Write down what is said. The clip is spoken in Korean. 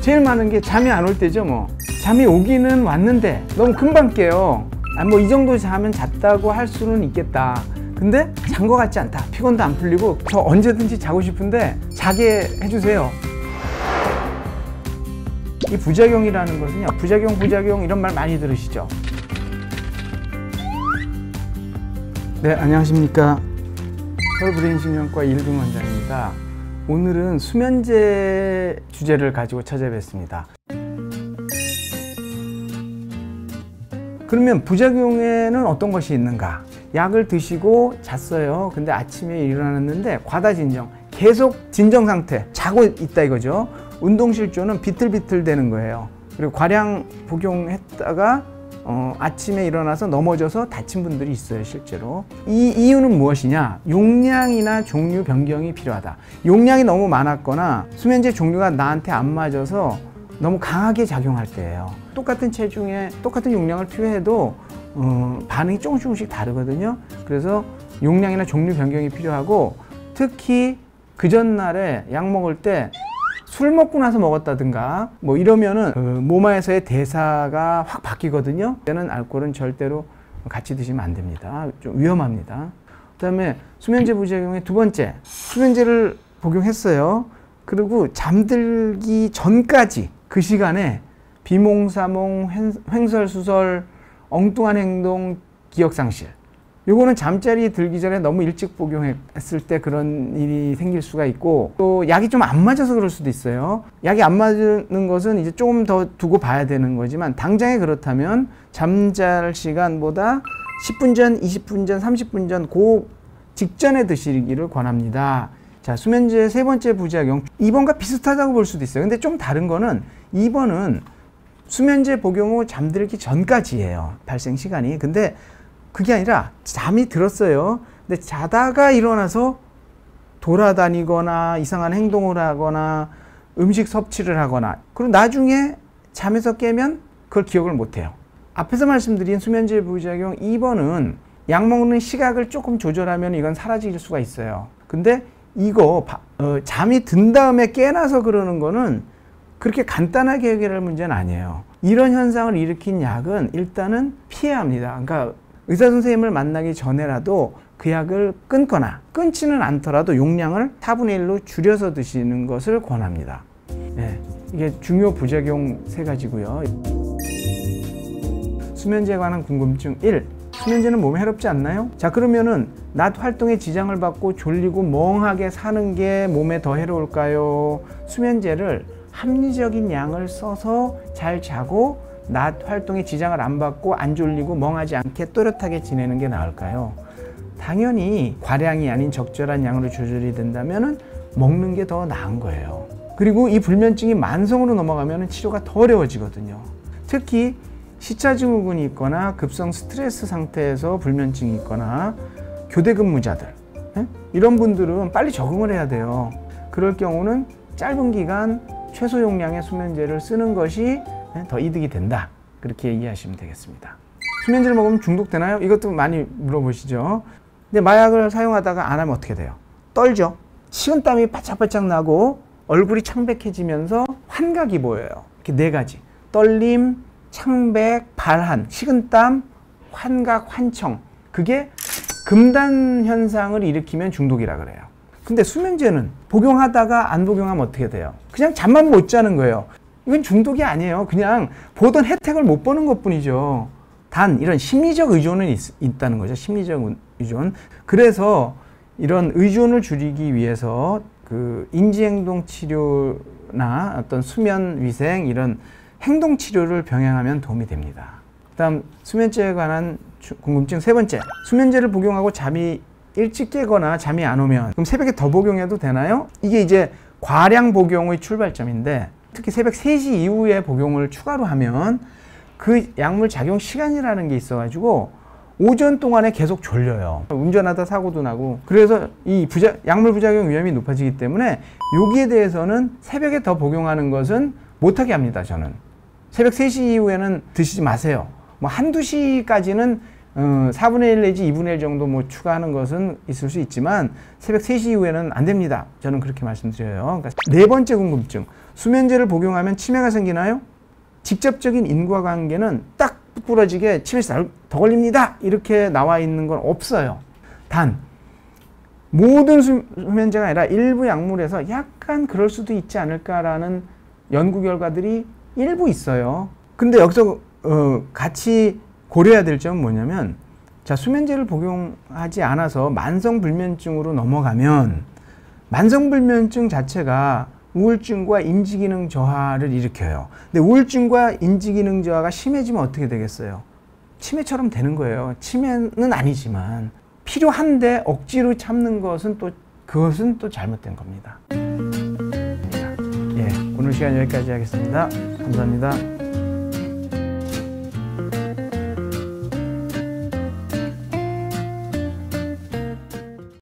제일 많은 게 잠이 안 올 때죠. 뭐 잠이 오기는 왔는데 너무 금방 깨요. 뭐 이 정도 자면 잤다고 할 수는 있겠다. 근데 잔 것 같지 않다. 피곤도 안 풀리고 저 언제든지 자고 싶은데 자게 해주세요. 이 부작용이라는 것은요, 부작용 이런 말 많이 들으시죠? 네, 안녕하십니까. 서울브레인신경과 이일근 원장입니다. 오늘은 수면제 주제를 가지고 찾아뵙습니다. 그러면 부작용에는 어떤 것이 있는가? 약을 드시고 잤어요. 근데 아침에 일어났는데 과다 진정, 계속 진정 상태, 자고 있다 이거죠. 운동실조는 비틀비틀 되는 거예요. 그리고 과량 복용했다가 아침에 일어나서 넘어져서 다친 분들이 있어요, 실제로. 이 이유는 무엇이냐? 용량이나 종류 변경이 필요하다. 용량이 너무 많았거나 수면제 종류가 나한테 안 맞아서 너무 강하게 작용할 때예요. 똑같은 체중에 똑같은 용량을 투여해도 반응이 조금씩 다르거든요. 그래서 용량이나 종류 변경이 필요하고, 특히 그 전날에 약 먹을 때 술 먹고 나서 먹었다든가 뭐 이러면은 몸 안에서의 대사가 확 바뀌거든요. 그때는 알코올은 절대로 같이 드시면 안 됩니다. 좀 위험합니다. 그다음에 수면제 부작용의 두 번째, 수면제를 복용했어요. 그리고 잠들기 전까지 그 시간에 비몽사몽, 횡설수설, 엉뚱한 행동, 기억상실, 요거는 잠자리 들기 전에 너무 일찍 복용했을 때 그런 일이 생길 수가 있고, 또 약이 좀 안 맞아서 그럴 수도 있어요. 약이 안 맞는 것은 이제 조금 더 두고 봐야 되는 거지만, 당장에 그렇다면 잠잘 시간보다 10분 전, 20분 전, 30분 전 그 직전에 드시기를 권합니다. 자, 수면제 세 번째 부작용, 2번과 비슷하다고 볼 수도 있어요. 근데 좀 다른 거는 2번은 수면제 복용 후 잠들기 전까지예요, 발생 시간이. 근데 그게 아니라 잠이 들었어요. 근데 자다가 일어나서 돌아다니거나 이상한 행동을 하거나 음식 섭취를 하거나, 그리고 나중에 잠에서 깨면 그걸 기억을 못해요. 앞에서 말씀드린 수면제 부작용 2번은 약 먹는 시각을 조금 조절하면 이건 사라질 수가 있어요. 근데 이거 잠이 든 다음에 깨나서 그러는 거는 그렇게 간단하게 해결할 문제는 아니에요. 이런 현상을 일으킨 약은 일단은 피해야 합니다. 그러니까 의사 선생님을 만나기 전에라도 그 약을 끊거나, 끊지는 않더라도 용량을 4분의 1로 줄여서 드시는 것을 권합니다. 네, 이게 중요 부작용 세 가지고요. 수면제에 관한 궁금증 1. 수면제는 몸에 해롭지 않나요? 자, 그러면은 낮 활동에 지장을 받고 졸리고 멍하게 사는 게 몸에 더 해로울까요? 수면제를 합리적인 양을 써서 잘 자고 낮 활동에 지장을 안 받고 안 졸리고 멍하지 않게 또렷하게 지내는 게 나을까요? 당연히 과량이 아닌 적절한 양으로 조절이 된다면 먹는 게 더 나은 거예요. 그리고 이 불면증이 만성으로 넘어가면 치료가 더 어려워지거든요. 특히 시차증후군이 있거나 급성 스트레스 상태에서 불면증이 있거나 교대 근무자들, 이런 분들은 빨리 적응을 해야 돼요. 그럴 경우는 짧은 기간 최소 용량의 수면제를 쓰는 것이 더 이득이 된다, 그렇게 이해하시면 되겠습니다. 수면제를 먹으면 중독되나요? 이것도 많이 물어보시죠. 근데 마약을 사용하다가 안 하면 어떻게 돼요? 떨죠. 식은땀이 바짝바짝 나고 얼굴이 창백해지면서 환각이 보여요. 이렇게 네 가지: 떨림, 창백, 발한, 식은땀, 환각, 환청. 그게 금단 현상을 일으키면 중독이라 그래요. 근데 수면제는 복용하다가 안 복용하면 어떻게 돼요? 그냥 잠만 못 자는 거예요. 이건 중독이 아니에요. 그냥 보던 혜택을 못 보는 것뿐이죠. 단 이런 심리적 의존은 있다는 거죠. 심리적 의존. 그래서 이런 의존을 줄이기 위해서 그 인지행동 치료나 어떤 수면 위생, 이런 행동 치료를 병행하면 도움이 됩니다. 그다음 수면제에 관한 궁금증 세 번째, 수면제를 복용하고 잠이 일찍 깨거나 잠이 안 오면 그럼 새벽에 더 복용해도 되나요? 이게 이제 과량 복용의 출발점인데, 특히 새벽 3시 이후에 복용을 추가로 하면 그 약물 작용 시간이라는 게 있어가지고 오전 동안에 계속 졸려요. 운전하다 사고도 나고. 그래서 이 약물 부작용 위험이 높아지기 때문에 여기에 대해서는 새벽에 더 복용하는 것은 못하게 합니다, 저는. 새벽 3시 이후에는 드시지 마세요. 뭐 한두 시까지는 4분의 1 내지 2분의 1 정도 뭐 추가하는 것은 있을 수 있지만 새벽 3시 이후에는 안 됩니다. 저는 그렇게 말씀드려요. 그러니까 네 번째 궁금증, 수면제를 복용하면 치매가 생기나요? 직접적인 인과관계는 딱 부러지게 치매 더 걸립니다 이렇게 나와 있는 건 없어요. 단 모든 수면제가 아니라 일부 약물에서 약간 그럴 수도 있지 않을까라는 연구 결과들이 일부 있어요. 근데 여기서 같이 고려해야 될 점은 뭐냐면, 자, 수면제를 복용하지 않아서 만성불면증으로 넘어가면 만성불면증 자체가 우울증과 인지기능 저하를 일으켜요. 근데 우울증과 인지기능 저하가 심해지면 어떻게 되겠어요? 치매처럼 되는 거예요. 치매는 아니지만 필요한데 억지로 참는 것은 그것은 또 잘못된 겁니다. 예, 오늘 시간 여기까지 하겠습니다. 감사합니다.